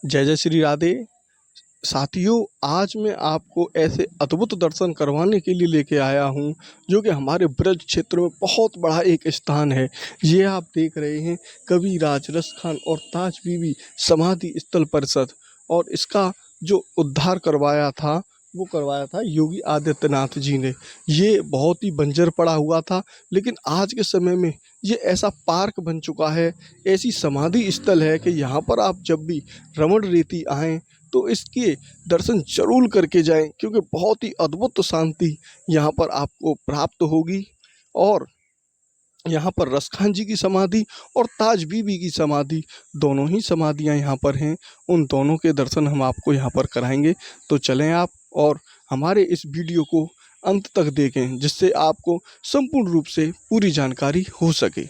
जय जय श्री राधे। साथियों, आज मैं आपको ऐसे अद्भुत दर्शन करवाने के लिए लेके आया हूँ जो कि हमारे ब्रज क्षेत्र में बहुत बड़ा एक स्थान है। ये आप देख रहे हैं कविराज रसखान और ताज बीबी समाधि स्थल परिषद। और इसका जो उद्धार करवाया था योगी आदित्यनाथ जी ने। ये बहुत ही बंजर पड़ा हुआ था, लेकिन आज के समय में ये ऐसा पार्क बन चुका है, ऐसी समाधि स्थल है कि यहाँ पर आप जब भी रमण रीति आएँ तो इसके दर्शन ज़रूर करके जाएं, क्योंकि बहुत ही अद्भुत शांति यहाँ पर आपको प्राप्त होगी। और यहाँ पर रसखान जी की समाधि और ताज बीबी की समाधि, दोनों ही समाधियाँ यहाँ पर हैं। उन दोनों के दर्शन हम आपको यहाँ पर कराएंगे। तो चलें आप और हमारे इस वीडियो को अंत तक देखें, जिससे आपको संपूर्ण रूप से पूरी जानकारी हो सके।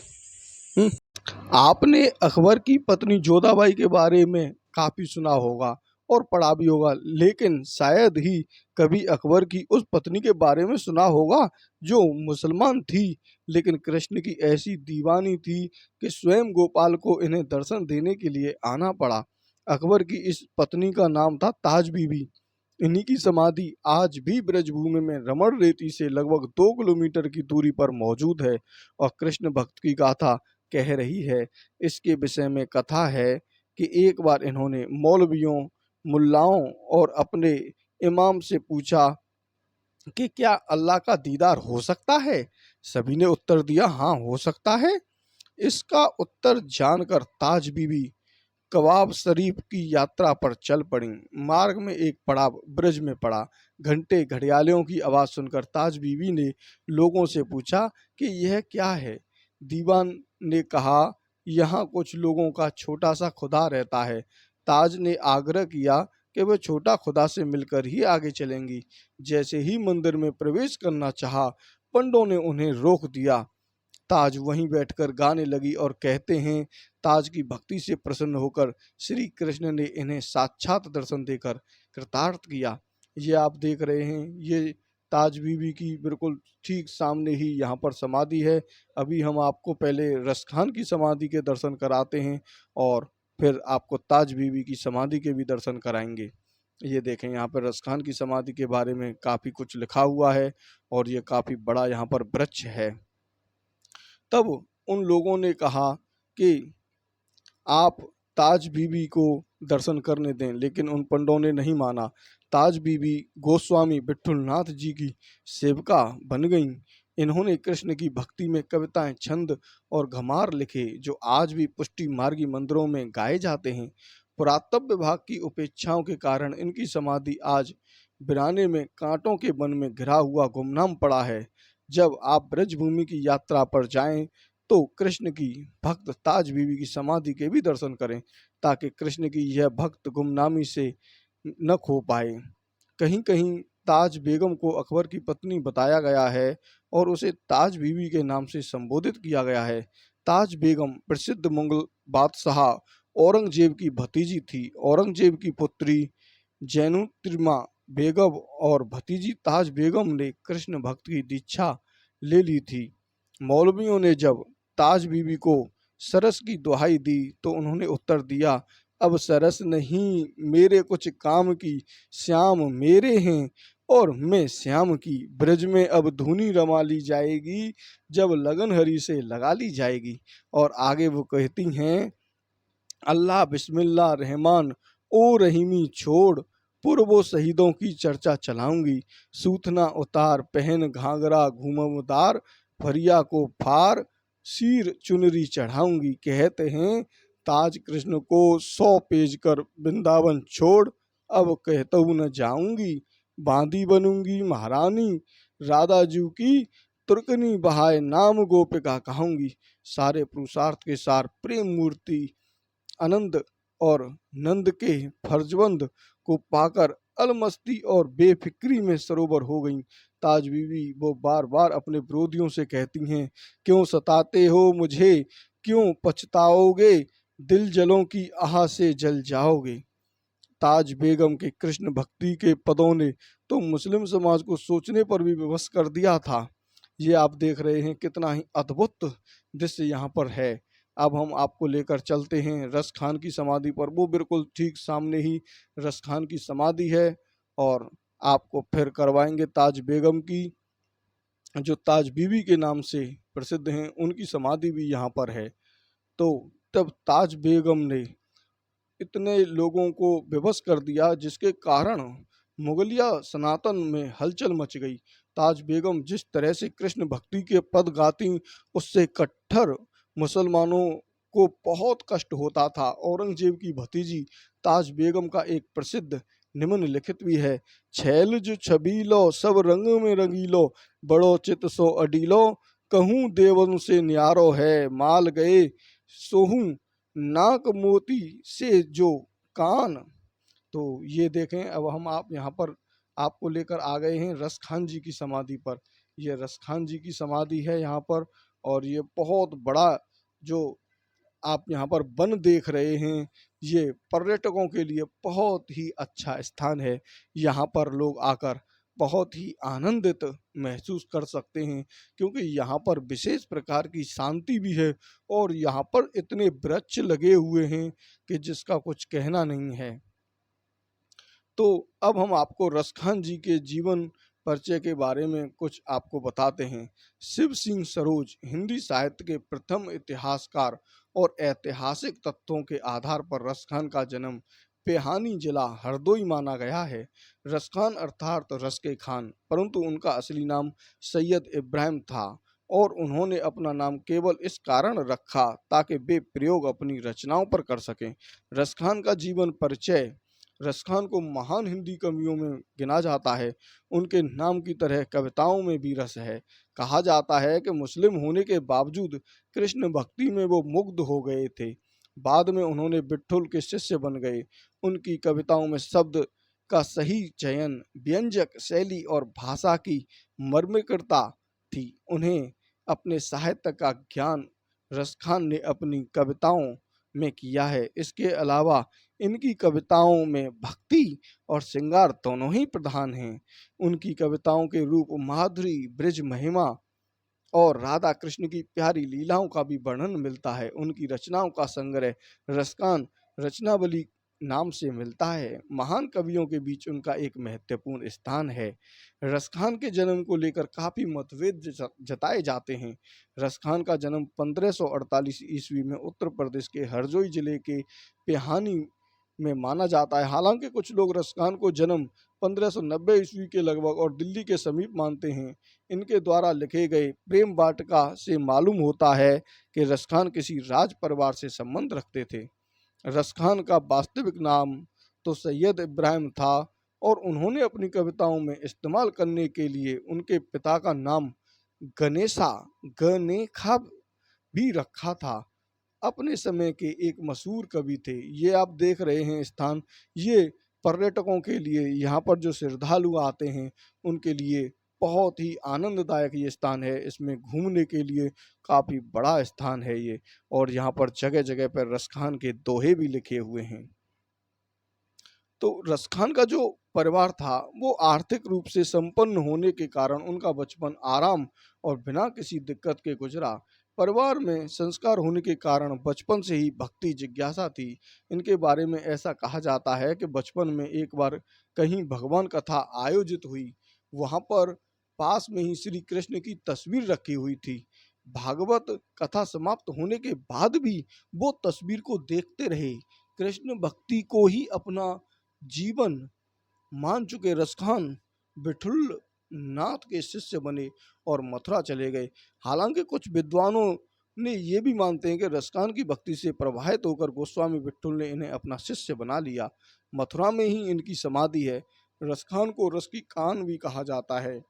आपने अकबर की पत्नी जोधाबाई के बारे में काफ़ी सुना होगा और पढ़ा भी होगा, लेकिन शायद ही कभी अकबर की उस पत्नी के बारे में सुना होगा जो मुसलमान थी, लेकिन कृष्ण की ऐसी दीवानी थी कि स्वयं गोपाल को इन्हें दर्शन देने के लिए आना पड़ा। अकबर की इस पत्नी का नाम था ताज बीबी। इन्हीं की समाधि आज भी ब्रजभूमि में रमण रेती से लगभग 2 किलोमीटर की दूरी पर मौजूद है और कृष्ण भक्त की गाथा कह रही है। इसके विषय में कथा है कि एक बार इन्होंने मौलवियों, मुल्लाओं और अपने इमाम से पूछा कि क्या अल्लाह का दीदार हो सकता है? सभी ने उत्तर दिया, हाँ हो सकता है। इसका उत्तर जानकर ताज बीबी कवाब शरीफ की यात्रा पर चल पड़ी। मार्ग में एक पड़ाव ब्रज में पड़ा। घंटे घड़ियालों की आवाज़ सुनकर ताज बीबी ने लोगों से पूछा कि यह क्या है। दीवान ने कहा, यहाँ कुछ लोगों का छोटा सा खुदा रहता है। ताज ने आग्रह किया कि वे छोटा खुदा से मिलकर ही आगे चलेंगी। जैसे ही मंदिर में प्रवेश करना चाहा, पंडों ने उन्हें रोक दिया। ताज वहीं बैठकर गाने लगी और कहते हैं, ताज की भक्ति से प्रसन्न होकर श्री कृष्ण ने इन्हें साक्षात दर्शन देकर कृतार्थ किया। ये आप देख रहे हैं, ये ताज बीबी की बिल्कुल ठीक सामने ही यहाँ पर समाधि है। अभी हम आपको पहले रसखान की समाधि के दर्शन कराते हैं और फिर आपको ताज बीबी की समाधि के भी दर्शन कराएंगे। ये देखें, यहाँ पर रसखान की समाधि के बारे में काफ़ी कुछ लिखा हुआ है और ये काफ़ी बड़ा यहाँ पर वृक्ष है। तब उन लोगों ने कहा कि आप ताज बीबी को दर्शन करने दें, लेकिन उन पंडों ने नहीं माना। ताज बीबी गोस्वामी विठुलनाथ जी की सेविका बन गईं। इन्होंने कृष्ण की भक्ति में कविताएं, छंद और घमार लिखे जो आज भी पुष्टि मार्गी मंदिरों में गाए जाते हैं। पुरातत्व विभाग की उपेक्षाओं के कारण इनकी समाधि आज वीराने में कांटों के वन में घिरा हुआ गुमनाम पड़ा है। जब आप ब्रजभूमि की यात्रा पर जाएं तो कृष्ण की भक्त ताज बीबी की समाधि के भी दर्शन करें, ताकि कृष्ण की यह भक्त गुमनामी से न खो पाए। कहीं कहीं ताज बेगम को अकबर की पत्नी बताया गया है और उसे ताज बीबी के नाम से संबोधित किया गया है। ताज बेगम प्रसिद्ध मुगल बादशाह औरंगजेब की भतीजी थी। औरंगजेब की पुत्री जैनुतिरमा बेगम और भतीजी ताज बेगम ने कृष्ण भक्त की दीक्षा ले ली थी। मौलवियों ने जब ताज बीबी को सरस की दुहाई दी तो उन्होंने उत्तर दिया, अब सरस नहीं मेरे कुछ काम की, श्याम मेरे हैं और मैं श्याम की। ब्रज में अब धुनी रमा ली जाएगी, जब लगन हरी से लगा ली जाएगी। और आगे वो कहती हैं, अल्लाह बिस्मिल्लाह रहमान ओ रहीमी छोड़, पूर्वों शहीदों की चर्चा चलाऊंगी। सूथना उतार पहन घाघरा घूमदार, फरिया को फार सिर चुनरी चढ़ाऊंगी। कहते हैं, ताज कृष्ण को 100 पेज कर वृंदावन छोड़, अब कहता हूँ न जाऊंगी। बांदी बनूंगी महारानी, राधा जू की तुर्कनी बहाए नाम गोपिका कहूंगी। सारे पुरुषार्थ के सार प्रेम मूर्ति आनंद और नंद के फर्जबंद को पाकर अलमस्ती और बेफिक्री में सरोवर हो गईं। ताज बीबी वो बार बार अपने विरोधियों से कहती हैं, क्यों सताते हो मुझे, क्यों पछताओगे, दिल जलों की आह से जल जाओगे। ताज बेगम के कृष्ण भक्ति के पदों ने तो मुस्लिम समाज को सोचने पर भी विवश कर दिया था। ये आप देख रहे हैं, कितना ही अद्भुत दृश्य यहाँ पर है। अब हम आपको लेकर चलते हैं रस खान की समाधि पर। वो बिल्कुल ठीक सामने ही रस खान की समाधि है, और आपको फिर करवाएंगे ताज बेगम की, जो ताज बीवी के नाम से प्रसिद्ध हैं, उनकी समाधि भी यहाँ पर है। तो तब ताज बेगम ने इतने लोगों को विवश कर दिया, जिसके कारण मुगलिया सनातन में हलचल मच गई। ताज बेगम जिस तरह से कृष्ण भक्ति के पद गाती, उससे कट्टर मुसलमानों को बहुत कष्ट होता था। औरंगजेब की भतीजी ताज बेगम का एक प्रसिद्ध निम्नलिखित भी है: छैल जो छबीलो सब रंग में रंगीलो, बड़ो चित सो अडीलो, कहूँ देवन से न्यारो है, माल गए सोहूं नाक मोती से जो कान। तो ये देखें, अब हम आप यहाँ पर आपको लेकर आ गए हैं रस खान जी की समाधि पर। ये रस खान जी की समाधि है यहाँ पर, और ये बहुत बड़ा जो आप यहाँ पर वन देख रहे हैं, ये पर्यटकों के लिए बहुत ही अच्छा स्थान है। यहाँ पर लोग आकर बहुत ही आनंदित महसूस कर सकते हैं, क्योंकि यहाँ पर विशेष प्रकार की शांति भी है, और यहाँ पर इतने वृक्ष लगे हुए हैं कि जिसका कुछ कहना नहीं है। तो अब हम आपको रसखान जी के जीवन परिचय के बारे में कुछ आपको बताते हैं। शिव सिंह सरोज हिंदी साहित्य के प्रथम इतिहासकार और ऐतिहासिक तथ्यों के आधार पर रसखान का जन्म पेहानी जिला हरदोई माना गया है। रसखान अर्थात रस के खान, परंतु उनका असली नाम सैयद इब्राहिम था, और उन्होंने अपना नाम केवल इस कारण रखा ताकि वे प्रयोग अपनी रचनाओं पर कर सकें। रसखान का जीवन परिचय: रसखान को महान हिंदी कवियों में गिना जाता है। उनके नाम की तरह कविताओं में भी रस है। कहा जाता है कि मुस्लिम होने के बावजूद कृष्ण भक्ति में वो मुग्ध हो गए थे। बाद में उन्होंने विट्ठल के शिष्य बन गए। उनकी कविताओं में शब्द का सही चयन, व्यंजक शैली और भाषा की मर्मकता थी। उन्हें अपने साहित्य का ज्ञान रसखान ने अपनी कविताओं में किया है। इसके अलावा इनकी कविताओं में भक्ति और श्रृंगार दोनों ही प्रधान हैं। उनकी कविताओं के रूप माधुरी, ब्रज महिमा और राधा कृष्ण की प्यारी लीलाओं का भी वर्णन मिलता है। उनकी रचनाओं का संग्रह रसखान रचनावली नाम से मिलता है। महान कवियों के बीच उनका एक महत्वपूर्ण स्थान है। रसखान के जन्म को लेकर काफ़ी मतभेद जताए जाते हैं। रसखान का जन्म 1548 ईस्वी में उत्तर प्रदेश के हरदोई जिले के पेहानी में माना जाता है। हालांकि कुछ लोग रसखान को जन्म 1590 ईस्वी के लगभग और दिल्ली के समीप मानते हैं। इनके द्वारा लिखे गए प्रेम वाटिका से मालूम होता है कि रसखान किसी राज परिवार से संबंध रखते थे। रसखान का वास्तविक नाम तो सैयद इब्राहिम था, और उन्होंने अपनी कविताओं में इस्तेमाल करने के लिए उनके पिता का नाम गनेशा गनेखा भी रखा था। अपने समय के एक मशहूर कवि थे। ये आप देख रहे हैं स्थान, ये पर्यटकों के लिए, यहाँ पर जो श्रद्धालु आते हैं उनके लिए बहुत ही आनंददायक ये स्थान है। इसमें घूमने के लिए काफ़ी बड़ा स्थान है ये, और यहाँ पर जगह जगह पर रसखान के दोहे भी लिखे हुए हैं। तो रसखान का जो परिवार था वो आर्थिक रूप से संपन्न होने के कारण उनका बचपन आराम और बिना किसी दिक्कत के गुजरा। परिवार में संस्कार होने के कारण बचपन से ही भक्ति जिज्ञासा थी। इनके बारे में ऐसा कहा जाता है कि बचपन में एक बार कहीं भगवान कथा आयोजित हुई। वहाँ पर पास में ही श्री कृष्ण की तस्वीर रखी हुई थी। भागवत कथा समाप्त होने के बाद भी वो तस्वीर को देखते रहे। कृष्ण भक्ति को ही अपना जीवन मान चुके रसखान विठुल नाथ के शिष्य बने और मथुरा चले गए। हालांकि कुछ विद्वानों ने ये भी मानते हैं कि रसखान की भक्ति से प्रभावित होकर गोस्वामी विठुल ने इन्हें अपना शिष्य बना लिया। मथुरा में ही इनकी समाधि है। रसखान को रस की कान भी कहा जाता है,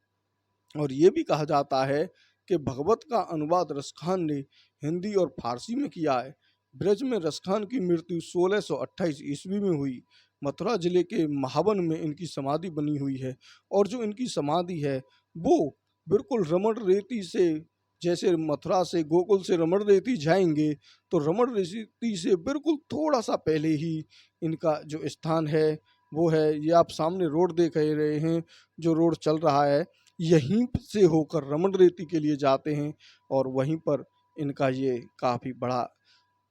और ये भी कहा जाता है कि भगवत का अनुवाद रसखान ने हिंदी और फारसी में किया है। ब्रज में रसखान की मृत्यु 1628 ईस्वी में हुई। मथुरा जिले के महावन में इनकी समाधि बनी हुई है, और जो इनकी समाधि है वो बिल्कुल रमण रेती से, जैसे मथुरा से गोकुल से रमण रेती जाएंगे तो रमण रेती से बिल्कुल थोड़ा सा पहले ही इनका जो स्थान है वो है। ये आप सामने रोड देख रहे हैं, जो रोड चल रहा है यहीं से होकर रमण रेती के लिए जाते हैं, और वहीं पर इनका ये काफ़ी बड़ा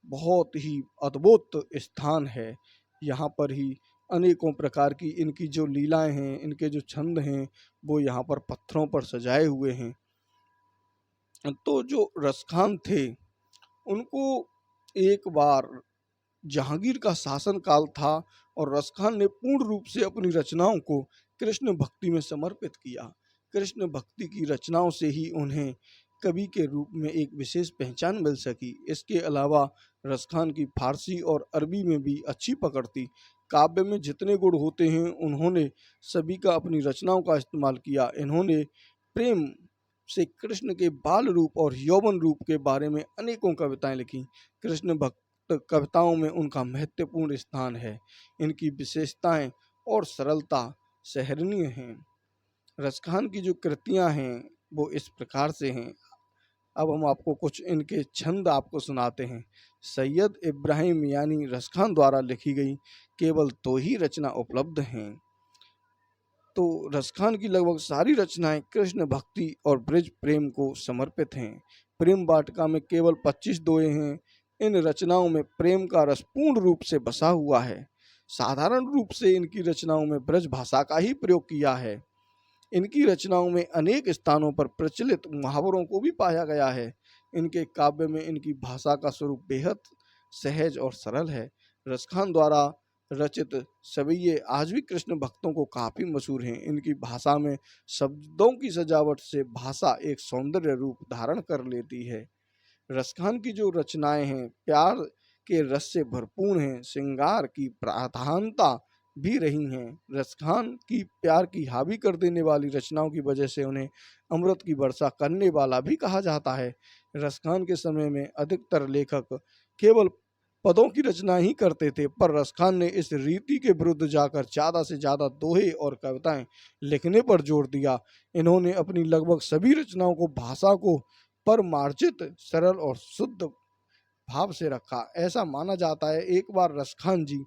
बहुत ही अद्भुत स्थान है। यहाँ पर ही अनेकों प्रकार की इनकी जो लीलाएं हैं, इनके जो छंद हैं, वो यहाँ पर पत्थरों पर सजाए हुए हैं। तो जो रसखान थे, उनको एक बार जहांगीर का शासन काल था और रसखान ने पूर्ण रूप से अपनी रचनाओं को कृष्ण भक्ति में समर्पित किया। कृष्ण भक्ति की रचनाओं से ही उन्हें कवि के रूप में एक विशेष पहचान मिल सकी। इसके अलावा रसखान की फारसी और अरबी में भी अच्छी पकड़ थी। काव्य में जितने गुण होते हैं उन्होंने सभी का अपनी रचनाओं का इस्तेमाल किया। इन्होंने प्रेम से कृष्ण के बाल रूप और यौवन रूप के बारे में अनेकों कविताएं लिखी। कृष्ण भक्त कविताओं में उनका महत्वपूर्ण स्थान है। इनकी विशेषताएं और सरलता सराहनीय हैं। रसखान की जो कृतियां हैं वो इस प्रकार से हैं। अब हम आपको कुछ इनके छंद आपको सुनाते हैं। सैयद इब्राहिम यानी रसखान द्वारा लिखी गई केवल दो ही रचना उपलब्ध हैं। तो रसखान की लगभग सारी रचनाएं कृष्ण भक्ति और ब्रज प्रेम को समर्पित हैं। प्रेम वाटिका में केवल 25 दोहे हैं। इन रचनाओं में प्रेम का रस पूर्ण रूप से बसा हुआ है। साधारण रूप से इनकी रचनाओं में ब्रज भाषा का ही प्रयोग किया है। इनकी रचनाओं में अनेक स्थानों पर प्रचलित मुहावरों को भी पाया गया है। इनके काव्य में इनकी भाषा का स्वरूप बेहद सहज और सरल है। रसखान द्वारा रचित सवैये आज भी कृष्ण भक्तों को काफी मशहूर हैं। इनकी भाषा में शब्दों की सजावट से भाषा एक सौंदर्य रूप धारण कर लेती है। रसखान की जो रचनाएं हैं प्यार के रस से भरपूर हैं। श्रृंगार की प्राधानता भी रही हैं। रसखान की प्यार की हावी कर देने वाली रचनाओं की वजह से उन्हें अमृत की वर्षा करने वाला भी कहा जाता है। रसखान के समय में अधिकतर लेखक केवल पदों की रचना ही करते थे, पर रसखान ने इस रीति के विरुद्ध जाकर ज़्यादा से ज़्यादा दोहे और कविताएं लिखने पर जोर दिया। इन्होंने अपनी लगभग सभी रचनाओं को भाषा को परमार्जित, सरल और शुद्ध भाव से रखा। ऐसा माना जाता है एक बार रसखान जी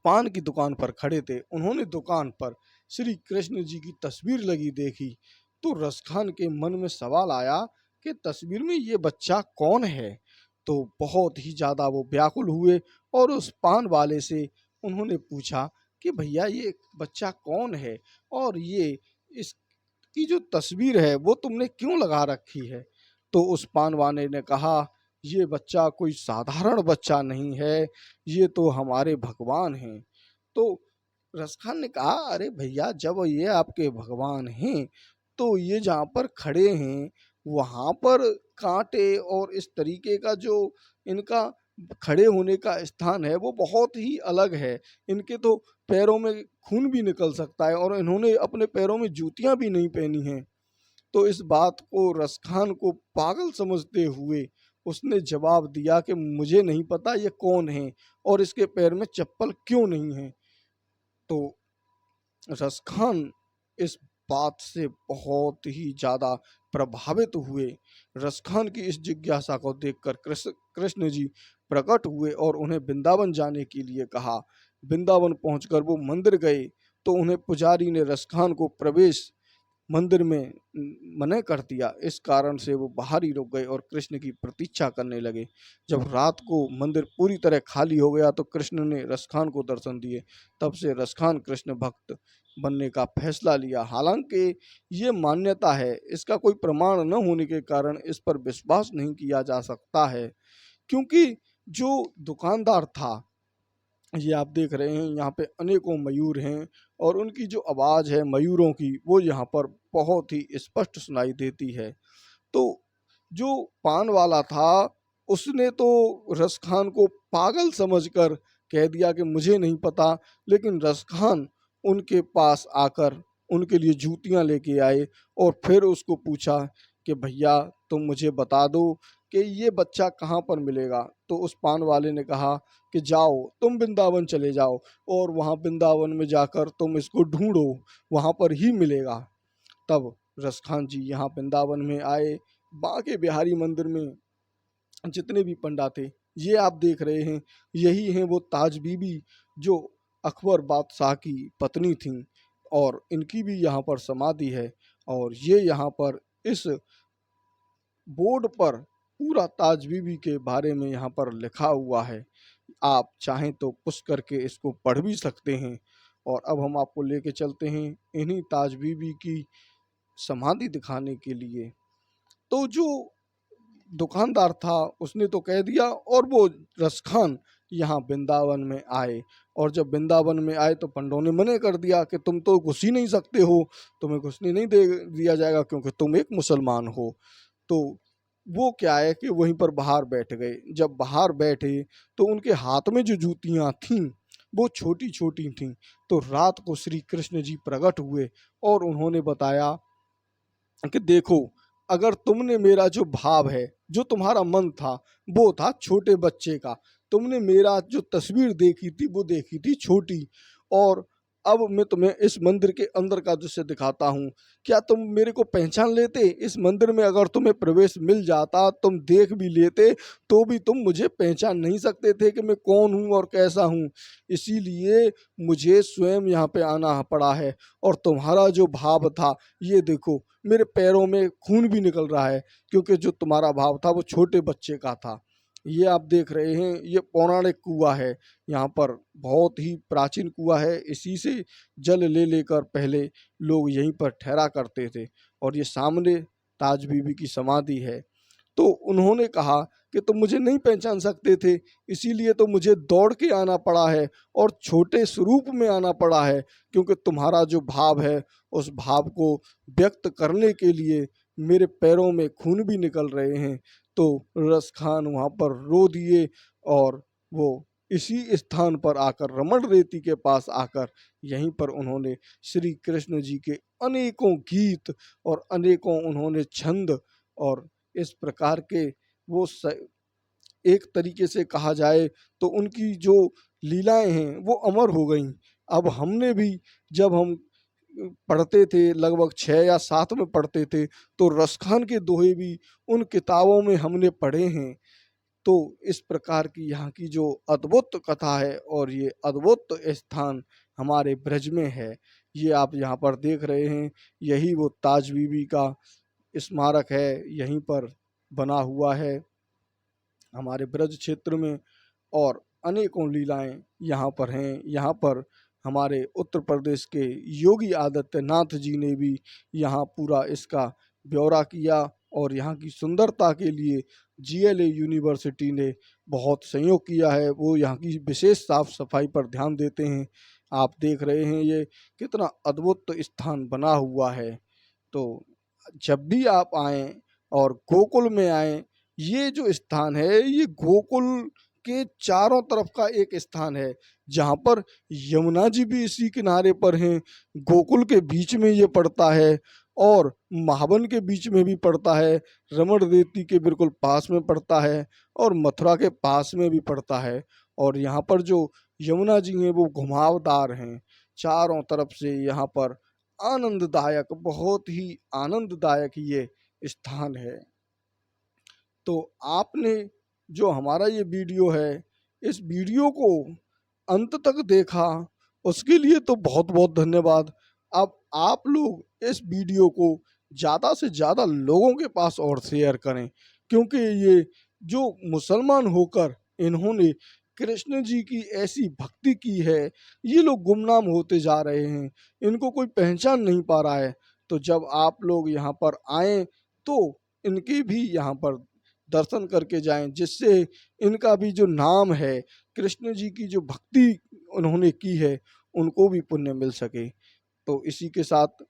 पान की दुकान पर खड़े थे। उन्होंने दुकान पर श्री कृष्ण जी की तस्वीर लगी देखी तो रसखान के मन में सवाल आया कि तस्वीर में ये बच्चा कौन है। तो बहुत ही ज़्यादा वो व्याकुल हुए और उस पान वाले से उन्होंने पूछा कि भैया ये बच्चा कौन है और ये इसकी जो तस्वीर है वो तुमने क्यों लगा रखी है। तो उस पान वाले ने कहा ये बच्चा कोई साधारण बच्चा नहीं है, ये तो हमारे भगवान हैं। तो रसखान ने कहा अरे भैया जब ये आपके भगवान हैं तो ये जहाँ पर खड़े हैं वहाँ पर कांटे और इस तरीके का जो इनका खड़े होने का स्थान है वो बहुत ही अलग है। इनके तो पैरों में खून भी निकल सकता है और इन्होंने अपने पैरों में जूतियां भी नहीं पहनी हैं। तो इस बात को रसखान को पागल समझते हुए उसने जवाब दिया कि मुझे नहीं पता ये कौन है और इसके पैर में चप्पल क्यों नहीं है। तो रसखान इस बात से बहुत ही ज़्यादा प्रभावित हुए। रसखान की इस जिज्ञासा को देखकर कृष्ण जी प्रकट हुए और उन्हें वृंदावन जाने के लिए कहा। वृंदावन पहुंचकर वो मंदिर गए तो उन्हें पुजारी ने रसखान को प्रवेश मंदिर में मना कर दिया। इस कारण से वो बाहर ही रुक गए और कृष्ण की प्रतीक्षा करने लगे। जब रात को मंदिर पूरी तरह खाली हो गया तो कृष्ण ने रसखान को दर्शन दिए। तब से रसखान कृष्ण भक्त बनने का फैसला लिया। हालांकि ये मान्यता है, इसका कोई प्रमाण न होने के कारण इस पर विश्वास नहीं किया जा सकता है, क्योंकि जो दुकानदार था, ये आप देख रहे हैं यहाँ पे अनेकों मयूर हैं और उनकी जो आवाज़ है मयूरों की वो यहाँ पर बहुत ही स्पष्ट सुनाई देती है। तो जो पान वाला था उसने तो रसखान को पागल समझकर कह दिया कि मुझे नहीं पता, लेकिन रसखान उनके पास आकर उनके लिए जूतियां लेके आए और फिर उसको पूछा कि भैया तुम मुझे बता दो कि ये बच्चा कहाँ पर मिलेगा। तो उस पान वाले ने कहा कि जाओ तुम वृंदावन चले जाओ और वहाँ वृंदावन में जाकर तुम इसको ढूंढो, वहाँ पर ही मिलेगा। तब रसखान जी यहाँ वृंदावन में आए। बांके बिहारी मंदिर में जितने भी पंडा थे ये आप देख रहे हैं, यही हैं वो ताज बीबी जो अकबर बादशाह की पत्नी थीं और इनकी भी यहाँ पर समाधि है। और ये यहाँ पर इस बोर्ड पर पूरा ताज बीबी के बारे में यहाँ पर लिखा हुआ है। आप चाहें तो पुश करके इसको पढ़ भी सकते हैं। और अब हम आपको लेके चलते हैं इन्हीं ताज बीबी की समाधि दिखाने के लिए। तो जो दुकानदार था उसने तो कह दिया, और वो रसखान यहाँ वृंदावन में आए। और जब वृंदावन में आए तो पंडों ने मना कर दिया कि तुम तो घुस ही नहीं सकते हो, तुम्हें घुसने नहीं दे दिया जाएगा क्योंकि तुम एक मुसलमान हो। तो वो क्या है कि वहीं पर बाहर बैठ गए। जब बाहर बैठे तो उनके हाथ में जो जूतियाँ थीं वो छोटी छोटी थीं। तो रात को श्री कृष्ण जी प्रकट हुए और उन्होंने बताया कि देखो, अगर तुमने मेरा जो भाव है, जो तुम्हारा मन था, वो था छोटे बच्चे का। तुमने मेरा जो तस्वीर देखी थी वो देखी थी छोटी। और अब मैं तुम्हें इस मंदिर के अंदर का दृश्य दिखाता हूँ। क्या तुम मेरे को पहचान लेते? इस मंदिर में अगर तुम्हें प्रवेश मिल जाता, तुम देख भी लेते, तो भी तुम मुझे पहचान नहीं सकते थे कि मैं कौन हूँ और कैसा हूँ। इसीलिए मुझे स्वयं यहाँ पे आना पड़ा है। और तुम्हारा जो भाव था, ये देखो मेरे पैरों में खून भी निकल रहा है, क्योंकि जो तुम्हारा भाव था वो छोटे बच्चे का था। ये आप देख रहे हैं, ये पौराणिक कुआं है। यहाँ पर बहुत ही प्राचीन कुआं है। इसी से जल ले लेकर पहले लोग यहीं पर ठहरा करते थे। और ये सामने ताज बीबी की समाधि है। तो उन्होंने कहा कि तुम मुझे नहीं पहचान सकते थे, इसीलिए तो मुझे दौड़ के आना पड़ा है और छोटे स्वरूप में आना पड़ा है, क्योंकि तुम्हारा जो भाव है उस भाव को व्यक्त करने के लिए मेरे पैरों में खून भी निकल रहे हैं। तो रस खान वहाँ पर रो दिए। और वो इसी स्थान पर आकर, रमण रेती के पास आकर, यहीं पर उन्होंने श्री कृष्ण जी के अनेकों गीत और अनेकों उन्होंने छंद और इस प्रकार के वो एक तरीके से कहा जाए तो उनकी जो लीलाएं हैं वो अमर हो गईं। अब हमने भी, जब हम पढ़ते थे, लगभग 6 या 7 में पढ़ते थे, तो रसखान के दोहे भी उन किताबों में हमने पढ़े हैं। तो इस प्रकार की यहाँ की जो अद्भुत कथा है और ये अद्भुत स्थान हमारे ब्रज में है। ये आप यहाँ पर देख रहे हैं, यही वो ताज बीबी का स्मारक है, यहीं पर बना हुआ है हमारे ब्रज क्षेत्र में। और अनेकों लीलाएं यहाँ पर हैं। यहाँ पर हमारे उत्तर प्रदेश के योगी आदित्यनाथ जी ने भी यहाँ पूरा इसका ब्यौरा किया। और यहाँ की सुंदरता के लिए जीएलए यूनिवर्सिटी ने बहुत सहयोग किया है। वो यहाँ की विशेष साफ सफाई पर ध्यान देते हैं। आप देख रहे हैं ये कितना अद्भुत स्थान बना हुआ है। तो जब भी आप आएँ और गोकुल में आएँ, ये जो स्थान है ये गोकुल के चारों तरफ का एक स्थान है, जहाँ पर यमुना जी भी इसी किनारे पर हैं। गोकुल के बीच में ये पड़ता है और महावन के बीच में भी पड़ता है, रमण रेती के बिल्कुल पास में पड़ता है और मथुरा के पास में भी पड़ता है। और यहाँ पर जो यमुना जी हैं वो घुमावदार हैं चारों तरफ से। यहाँ पर आनंददायक, बहुत ही आनंददायक ये स्थान है। तो आपने जो हमारा ये वीडियो है, इस वीडियो को अंत तक देखा, उसके लिए तो बहुत बहुत धन्यवाद। अब आप लोग इस वीडियो को ज़्यादा से ज़्यादा लोगों के पास और शेयर करें, क्योंकि ये जो मुसलमान होकर इन्होंने कृष्ण जी की ऐसी भक्ति की है, ये लोग गुमनाम होते जा रहे हैं, इनको कोई पहचान नहीं पा रहा है। तो जब आप लोग यहाँ पर आएँ तो इनकी भी यहाँ पर दर्शन करके जाएं, जिससे इनका भी जो नाम है, कृष्ण जी की जो भक्ति उन्होंने की है, उनको भी पुण्य मिल सके। तो इसी के साथ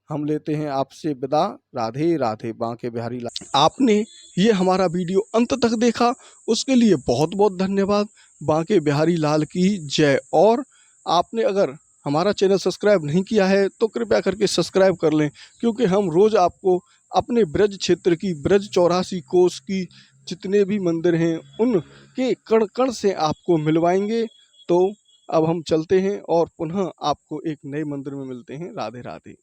हम लेते हैं आपसे विदा। राधे राधे। बांके बिहारी लाल। आपने ये हमारा वीडियो अंत तक देखा, उसके लिए बहुत बहुत धन्यवाद। बांके बिहारी लाल की जय। और आपने अगर हमारा चैनल सब्सक्राइब नहीं किया है तो कृपया करके सब्सक्राइब कर लें, क्योंकि हम रोज़ आपको अपने ब्रज क्षेत्र की, ब्रज 84 कोस की जितने भी मंदिर हैं उनके कण कण से आपको मिलवाएंगे। तो अब हम चलते हैं और पुनः आपको एक नए मंदिर में मिलते हैं। राधे राधे।